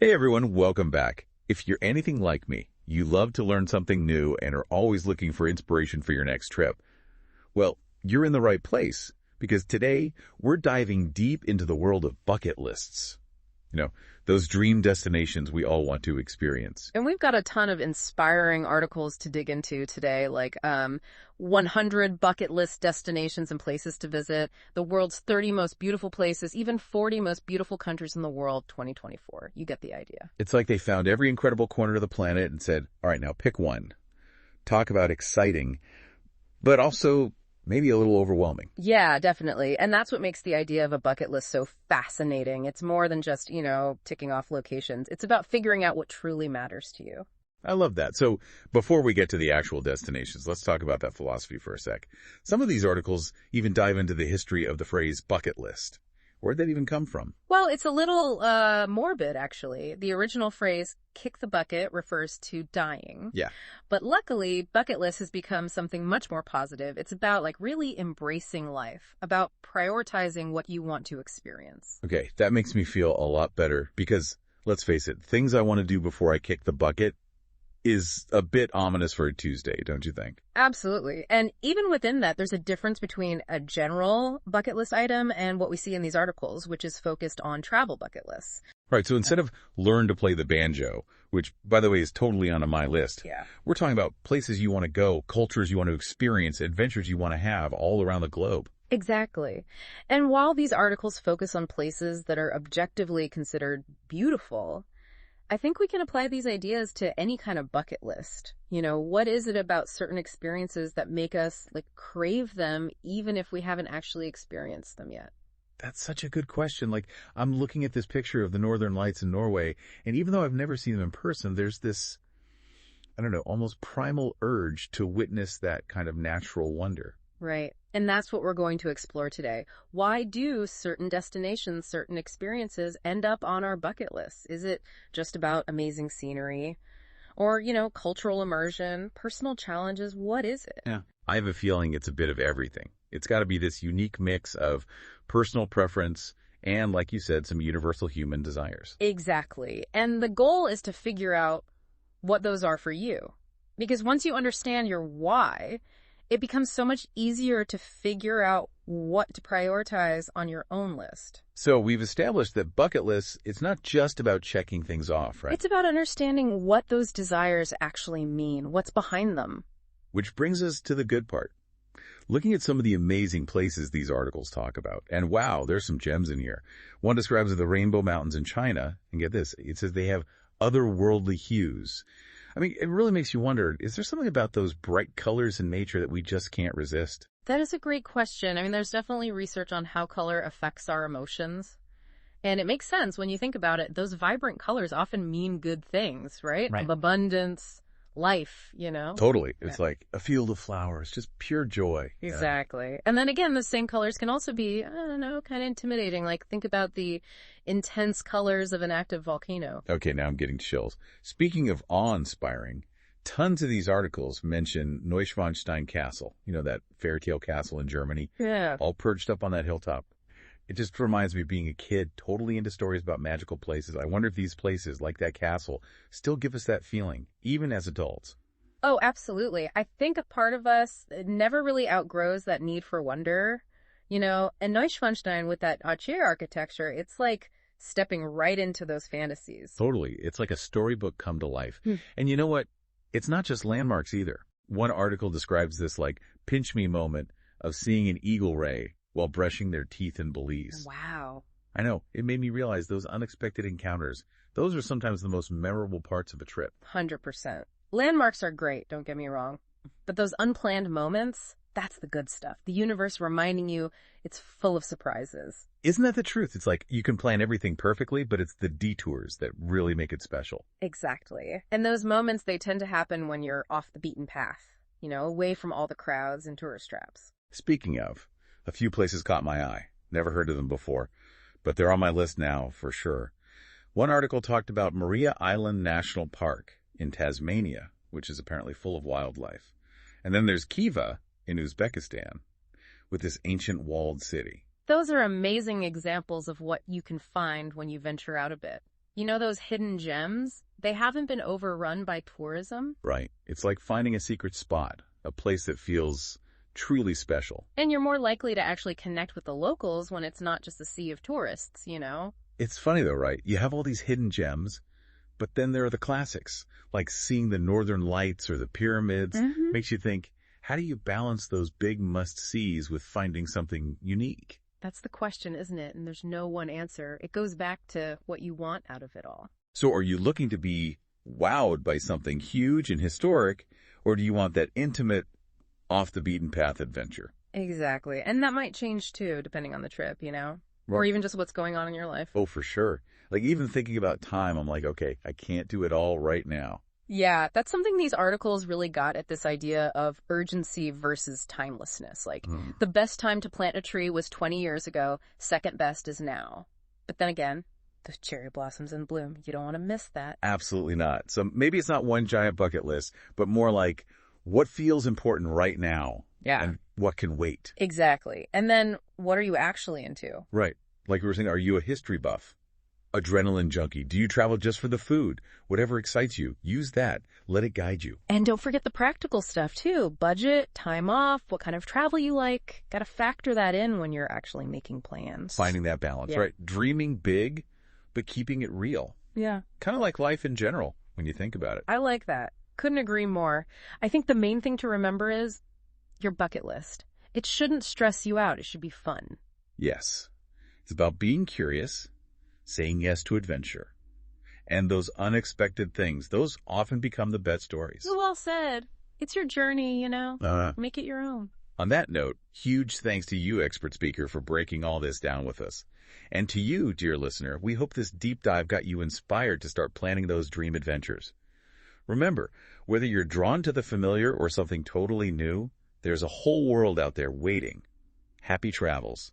Hey everyone, welcome back. If you're anything like me, you love to learn something new and are always looking for inspiration for your next trip. Well, you're in the right place because today we're diving deep into the world of bucket lists. Those dream destinations we all want to experience. And we've got a ton of inspiring articles to dig into today, like 100 bucket list destinations and places to visit, the world's 30 most beautiful places, even 40 most beautiful countries in the world, 2024. You get the idea. It's like they found every incredible corner of the planet and said, all right, now pick one. Talk about exciting, but also maybe a little overwhelming. Yeah, definitely. And that's what makes the idea of a bucket list so fascinating. It's more than just, ticking off locations. It's about figuring out what truly matters to you. I love that. So before we get to the actual destinations, let's talk about that philosophy for a sec. Some of these articles even dive into the history of the phrase bucket list. Where'd that even come from? Well, it's a little morbid, actually. The original phrase, kick the bucket, refers to dying. Yeah. But luckily, bucket list has become something much more positive. It's about really embracing life, about prioritizing what you want to experience. Okay, that makes me feel a lot better because, let's face it, things I want to do before I kick the bucket is a bit ominous for a Tuesday, don't you think? Absolutely. And even within that, there's a difference between a general bucket list item and what we see in these articles, which is focused on travel bucket lists. Right, so instead of learn to play the banjo, which, by the way, is totally on my list, we're talking about places you want to go, cultures you want to experience, adventures you want to have all around the globe. Exactly. And while these articles focus on places that are objectively considered beautiful, I think we can apply these ideas to any kind of bucket list. What is it about certain experiences that make us crave them even if we haven't actually experienced them yet? That's such a good question. I'm looking at this picture of the Northern Lights in Norway, and even though I've never seen them in person, there's this, I don't know, almost primal urge to witness that kind of natural wonder. Right. And that's what we're going to explore today. Why do certain destinations, certain experiences end up on our bucket list? Is it just about amazing scenery or, cultural immersion, personal challenges? What is it? Yeah. I have a feeling it's a bit of everything. It's got to be this unique mix of personal preference and, like you said, some universal human desires. Exactly. And the goal is to figure out what those are for you. Because once you understand your why, it becomes so much easier to figure out what to prioritize on your own list. So we've established that bucket lists, it's not just about checking things off, right? It's about understanding what those desires actually mean, what's behind them. Which brings us to the good part. Looking at some of the amazing places these articles talk about, and wow, there's some gems in here. One describes the Rainbow Mountains in China, and get this, it says they have otherworldly hues. I mean, it really makes you wonder, is there something about those bright colors in nature that we just can't resist? That is a great question. I mean, there's definitely research on how color affects our emotions. And it makes sense when you think about it. Those vibrant colors often mean good things, right? Right. Of abundance, life, Totally. It's like a field of flowers, just pure joy. Exactly. And then again, the same colors can also be, I don't know, kind of intimidating. Think about the intense colors of an active volcano. Okay, now I'm getting chills. Speaking of awe-inspiring, tons of these articles mention Neuschwanstein Castle, that fairy tale castle in Germany, Yeah. all perched up on that hilltop. It just reminds me of being a kid, totally into stories about magical places. I wonder if these places, like that castle, still give us that feeling, even as adults. Oh, absolutely. I think a part of us never really outgrows that need for wonder, and Neuschwanstein with that Auteuil architecture, it's like stepping right into those fantasies. Totally. It's like a storybook come to life. And you know what? It's not just landmarks either. One article describes this pinch me moment of seeing an eagle ray while brushing their teeth in Belize. Wow. I know. It made me realize those unexpected encounters, those are sometimes the most memorable parts of a trip. 100%. Landmarks are great, don't get me wrong. But those unplanned moments, that's the good stuff. The universe reminding you it's full of surprises. Isn't that the truth? It's like you can plan everything perfectly, but it's the detours that really make it special. Exactly. And those moments, they tend to happen when you're off the beaten path, away from all the crowds and tourist traps. Speaking of, a few places caught my eye. Never heard of them before, but they're on my list now for sure. One article talked about Maria Island National Park in Tasmania, which is apparently full of wildlife. And then there's Khiva in Uzbekistan with this ancient walled city. Those are amazing examples of what you can find when you venture out a bit. You know those hidden gems? They haven't been overrun by tourism. Right. It's like finding a secret spot, a place that feels truly special. And you're more likely to actually connect with the locals when it's not just a sea of tourists, you know? It's funny though, right? You have all these hidden gems, but then there are the classics, like seeing the Northern Lights or the pyramids. Mm-hmm. Makes you think, how do you balance those big must-sees with finding something unique? That's the question, isn't it? And there's no one answer. It goes back to what you want out of it all. So are you looking to be wowed by something huge and historic, or do you want that intimate, off-the-beaten-path adventure? Exactly. And that might change too, depending on the trip, you know? Or even just what's going on in your life. Oh, for sure. Like even thinking about time, I'm like, okay, I can't do it all right now. Yeah, that's something these articles really got at, this idea of urgency versus timelessness. Like, the best time to plant a tree was 20 years ago, second best is now. But then again, the cherry blossoms in bloom. You don't want to miss that. Absolutely not. So maybe it's not one giant bucket list, but more like what feels important right now. Yeah. And what can wait. Exactly. And then what are you actually into? Right. Like we were saying, are you a history buff? Adrenaline junkie? Do you travel just for the food? Whatever excites you, use that. Let it guide you. And don't forget the practical stuff too. Budget, time off, what kind of travel you like. Got to factor that in when you're actually making plans. Finding that balance, Yeah. right? Dreaming big, but keeping it real. Yeah. Kind of like life in general when you think about it. I like that. Couldn't agree more. I think the main thing to remember is your bucket list. It shouldn't stress you out. It should be fun. Yes. It's about being curious, saying yes to adventure, and those unexpected things. Those often become the best stories. Well said. It's your journey, you know. Make it your own. On that note, huge thanks to you, expert speaker, for breaking all this down with us. And to you, dear listener, we hope this deep dive got you inspired to start planning those dream adventures. Remember, whether you're drawn to the familiar or something totally new, there's a whole world out there waiting. Happy travels.